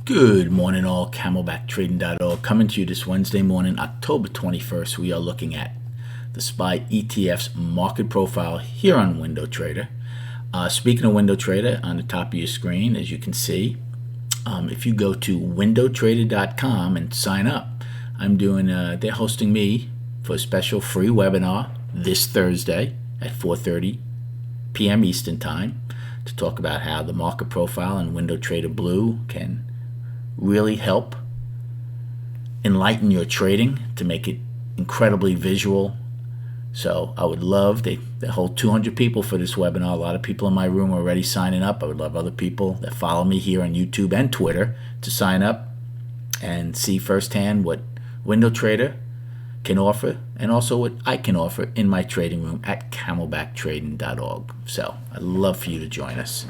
Good morning, all. CamelbackTrading.org coming to you this Wednesday morning, October 21st. We are looking at the SPY ETF's market profile here on Window Trader. Speaking of Window Trader, on the top of your screen, as you can see, if you go to windowtrader.com and sign up, they're hosting me for a special free webinar this Thursday at 4:30 p.m. Eastern Time to talk about how the market profile and Window Trader Blue can really help enlighten your trading to make it incredibly visual. So I would love, they hold 200 people for this webinar. A lot of people in my room are already signing up. I would love other people that follow me here on YouTube and Twitter to sign up and see firsthand what Window Trader can offer and also what I can offer in my trading room at CamelbackTrading.org. So I'd love for you to join us.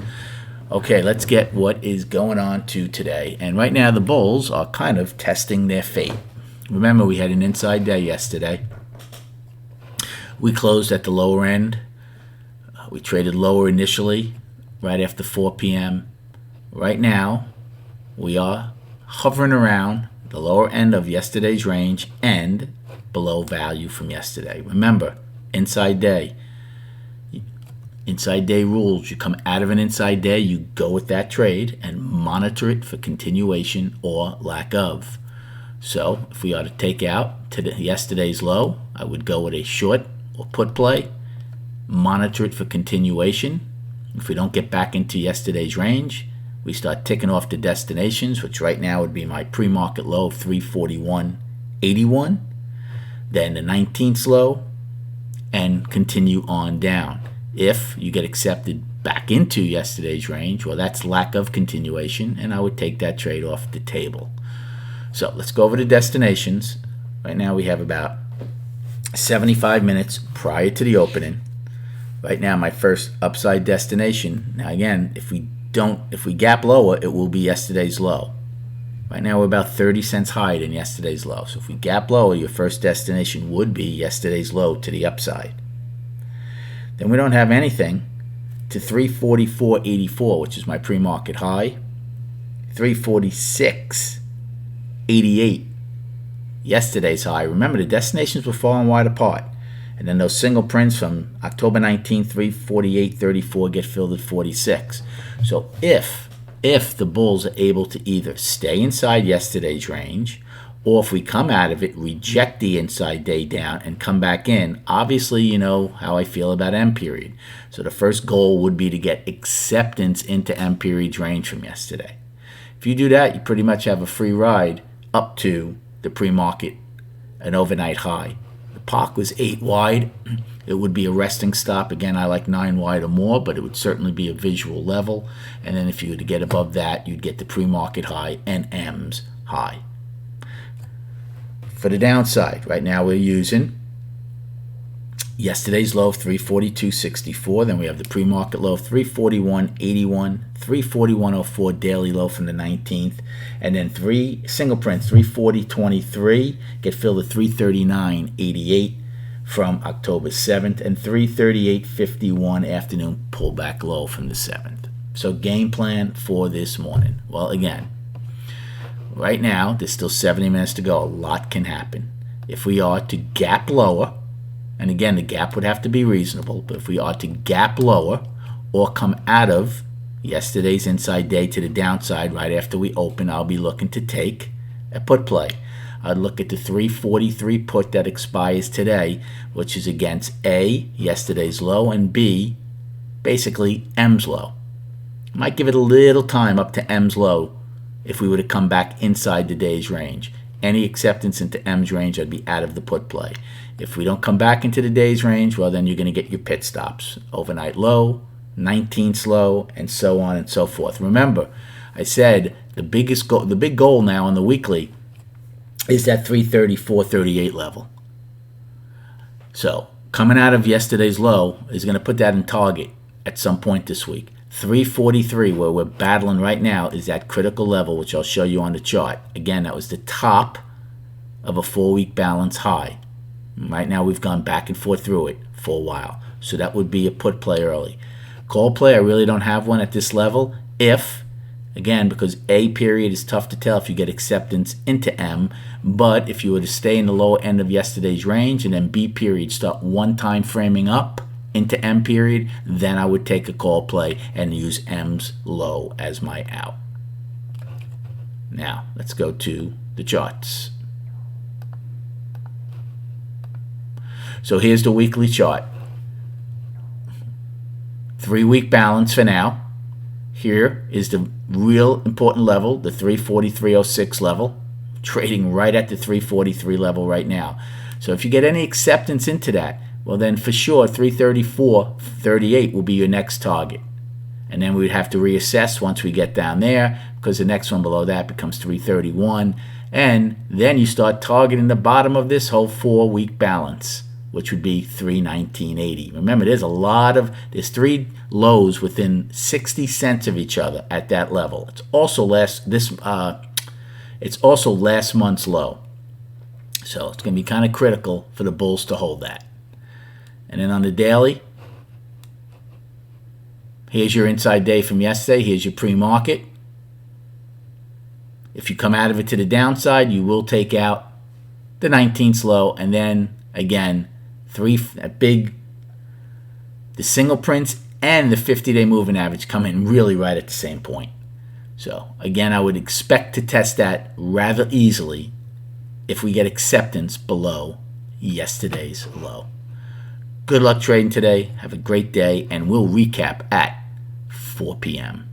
Okay, let's get what is going on to today. And right now the bulls are kind of testing their fate. Remember, we had an inside day yesterday. We closed at the lower end. We traded lower initially, right after 4 p.m. Right now, we are hovering around the lower end of yesterday's range and below value from yesterday. Remember, inside day. Inside day rules. You come out of an inside day, you go with that trade and monitor it for continuation or lack of. So if we are to take out yesterday's low, I would go with a short or put play, monitor it for continuation. If we don't get back into yesterday's range, we start ticking off the destinations, which right now would be my pre-market low of 341.81, then the 19th low, and continue on down. If you get accepted back into yesterday's range, well, that's lack of continuation, and I would take that trade off the table. So let's go over the destinations. Right now we have about 75 minutes prior to the opening. Right now, my first upside destination. Now again, if we gap lower, it will be yesterday's low. Right now we're about 30 cents higher than yesterday's low. So if we gap lower, your first destination would be yesterday's low to the upside. Then we don't have anything to 344.84, which is my pre-market high. 346.88, yesterday's high. Remember, the destinations were falling wide apart. And then those single prints from October 19th, 348.34 get filled at 46. So if the bulls are able to either stay inside yesterday's range, or if we come out of it, reject the inside day down and come back in, obviously you know how I feel about M period. So the first goal would be to get acceptance into M period's range from yesterday. If you do that, you pretty much have a free ride up to the pre-market, an overnight high. The POC was 8 wide. It would be a resting stop. Again, I like 9 wide or more, but it would certainly be a visual level. And then if you were to get above that, you'd get the pre-market high and M's high. For the downside, right now we're using yesterday's low of 342.64. Then we have the pre-market low of 341.81, 341.04 daily low from the 19th, and then 3 single prints, 340.23 get filled at 339.88 from October 7th, and 338.51 afternoon pullback low from the 7th. So game plan for this morning. Well, again, right now, there's still 70 minutes to go. A lot can happen. If we are to gap lower, and again, the gap would have to be reasonable, but if we are to gap lower or come out of yesterday's inside day to the downside right after we open, I'll be looking to take a put play. I'd look at the 343 put that expires today, which is against A, yesterday's low, and B, basically M's low. Might give it a little time up to M's low if we were to come back inside the day's range. Any acceptance into M's range, I'd be out of the put play. If we don't come back into the day's range, well, then you're going to get your pit stops. Overnight low, 19th low, and so on and so forth. Remember, I said the big goal now on the weekly is that 334.38 level. So coming out of yesterday's low is going to put that in target at some point this week. 343, where we're battling right now, is that critical level, which I'll show you on the chart. Again, that was the top of a 4-week balance high. Right now, we've gone back and forth through it for a while. So that would be a put play early. Call play, I really don't have one at this level. If Again, because A period is tough to tell if you get acceptance into M, but if you were to stay in the lower end of yesterday's range and then B period start one time framing up into M period, then I would take a call play and use M's low as my out. Now, let's go to the charts. So here's the weekly chart. 3-week balance for now. Here is the real important level, the 343.06 level, trading right at the 343 level right now. So if you get any acceptance into that, well then for sure 334.38 will be your next target. And then we would have to reassess once we get down there, because the next one below that becomes 331. And then you start targeting the bottom of this whole 4-week balance, which would be 319.80. Remember, there's 3 lows within 60 cents of each other at that level. It's also last month's low. So it's going to be kind of critical for the bulls to hold that. And then on the daily, here's your inside day from yesterday. Here's your pre-market. If you come out of it to the downside, you will take out the 19th low, and then again, the single prints and the 50-day moving average come in really right at the same point. So again, I would expect to test that rather easily if we get acceptance below yesterday's low. Good luck trading today. Have a great day, and we'll recap at 4 p.m.